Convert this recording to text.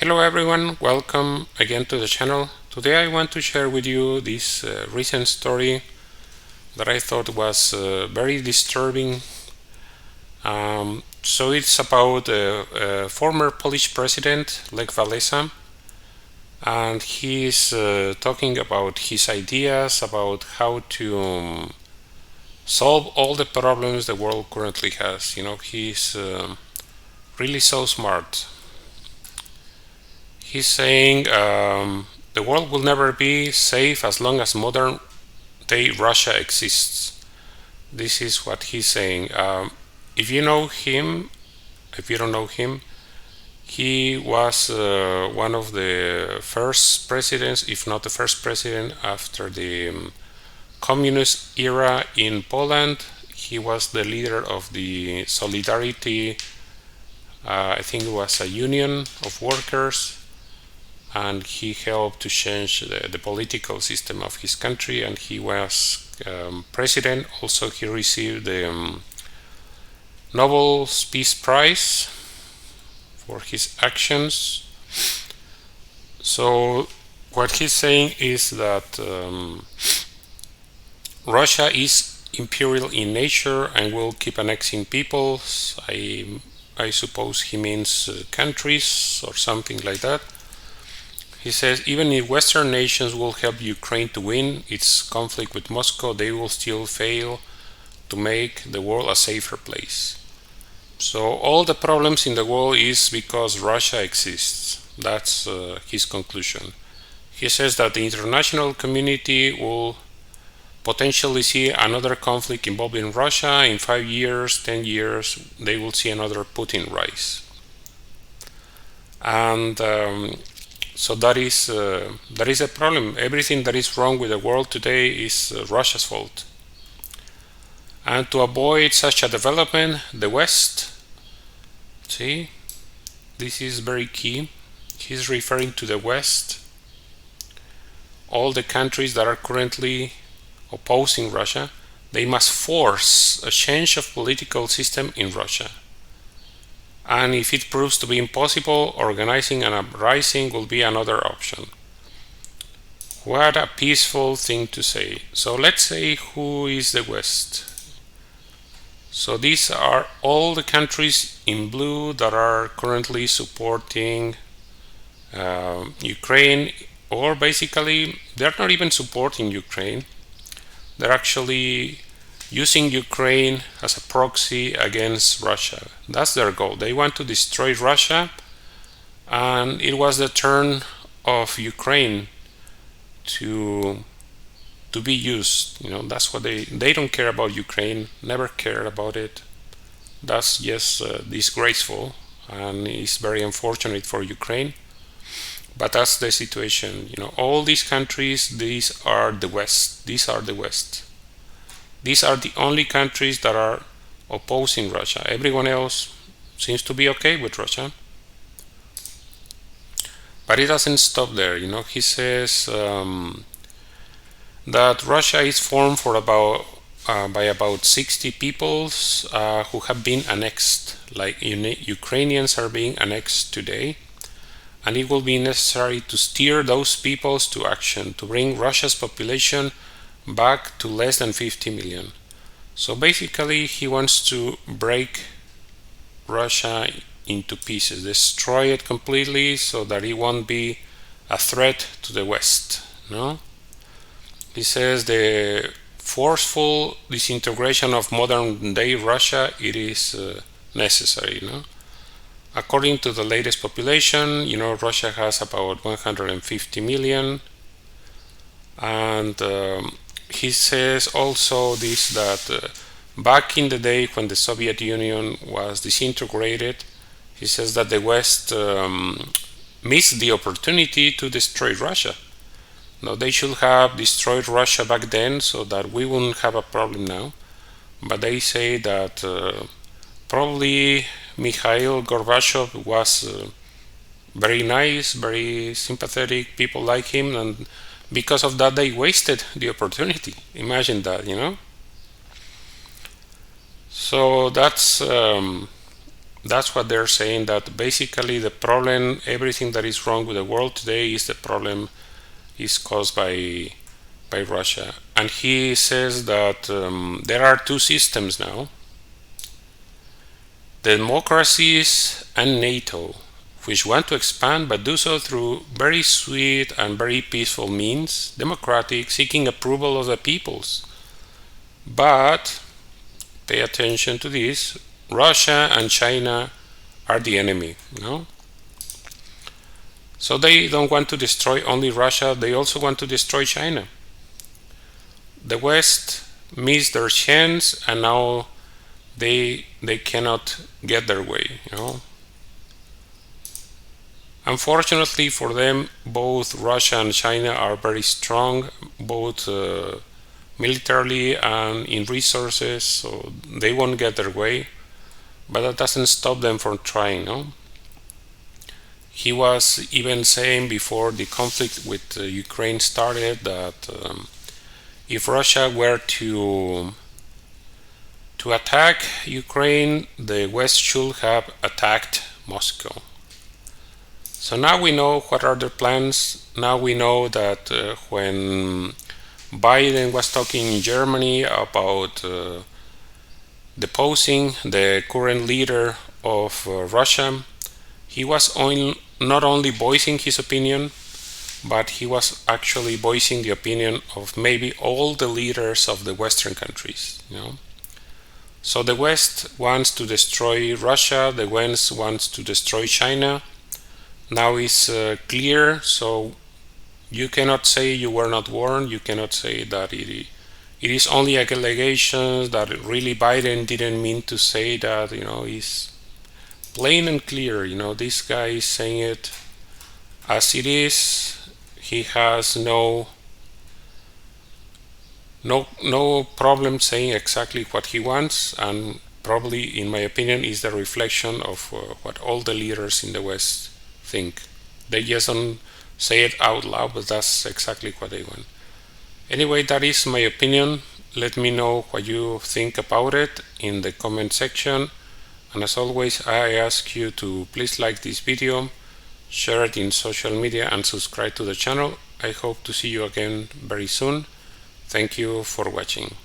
Hello everyone, welcome again to the channel. Today I want to share with you this recent story that I thought was very disturbing. So it's about former Polish president Lech Walesa, and he's talking about his ideas about how to solve all the problems the world currently has. He's really so smart. He's saying the world will never be safe as long as modern day Russia exists. This is what he's saying. If you know him, if you don't know him, he was one of the first presidents, if not the first president, after the communist era in Poland. He was the leader of the Solidarity, I think it was a union of workers, and he helped to change the political system of his country, and he was president. Also, he received the Nobel Peace Prize for his actions. So what he's saying is that Russia is imperial in nature and will keep annexing peoples. I suppose he means countries or something like that. He says, even if Western nations will help Ukraine to win its conflict with Moscow, they will still fail to make the world a safer place. So all the problems in the world is because Russia exists. That's his conclusion. He says that the international community will potentially see another conflict involving Russia. In 5 years, 10 years, they will see another Putin rise. And so that is a problem. Everything that is wrong with the world today is Russia's fault. And to avoid such a development, the West, see, this is very key. He's referring to the West, all the countries that are currently opposing Russia, they must force a change of political system in Russia. And if it proves to be impossible, organizing an uprising will be another option. What a peaceful thing to say. So let's say who is the West. So these are all the countries in blue that are currently supporting Ukraine, or basically they're not even supporting Ukraine. They're actually using Ukraine as a proxy against Russia. That's their goal. They want to destroy Russia, and it was the turn of Ukraine to be used. That's what they don't care about Ukraine, never cared about it. That's just disgraceful, and it's very unfortunate for Ukraine. But that's the situation. All these countries, these are the West. These are the West. These are the only countries that are opposing Russia. Everyone else seems to be okay with Russia. But it doesn't stop there. He says that Russia is formed by about 60 peoples who have been annexed, like Ukrainians are being annexed today. And it will be necessary to steer those peoples to action, to bring Russia's population back to less than 50 million. So basically he wants to break Russia into pieces, destroy it completely so that it won't be a threat to the West. He says the forceful disintegration of modern day Russia, it is necessary. According to the latest population, Russia has about 150 million. And he says also this, that back in the day when the Soviet Union was disintegrated, he says that the West missed the opportunity to destroy Russia. Now, they should have destroyed Russia back then so that we wouldn't have a problem now. But they say that probably Mikhail Gorbachev was very nice, very sympathetic, people like him, and because of that they wasted the opportunity. Imagine that. So that's that's what they're saying, that basically the problem, everything that is wrong with the world today is the problem is caused by Russia. And he says that there are two systems now, democracies and NATO, which want to expand but do so through very sweet and very peaceful means, democratic, seeking approval of the peoples. But pay attention to this, Russia and China are the enemy, no? So they don't want to destroy only Russia, they also want to destroy China. The West missed their chance and now they cannot get their way, you know. Unfortunately for them, both Russia and China are very strong, both militarily and in resources, so they won't get their way, but that doesn't stop them from trying, no? He was even saying before the conflict with Ukraine started that if Russia were to attack Ukraine, the West should have attacked Moscow. So now we know what are their plans. Now we know that when Biden was talking in Germany about deposing the current leader of Russia, he was not only voicing his opinion, but he was actually voicing the opinion of maybe all the leaders of the Western countries, you know. So the West wants to destroy Russia, the West wants to destroy China. Now it's clear, so you cannot say you were not warned, you cannot say that it is only allegations, that really Biden didn't mean to say that, you know. It's plain and clear, you know, this guy is saying it as it is. He has no problem saying exactly what he wants, and probably, in my opinion, is the reflection of what all the leaders in the West think. They just don't say it out loud, but that's exactly what they want. Anyway, that is my opinion. Let me know what you think about it in the comment section. And as always, I ask you to please like this video, share it in social media, and subscribe to the channel. I hope to see you again very soon. Thank you for watching.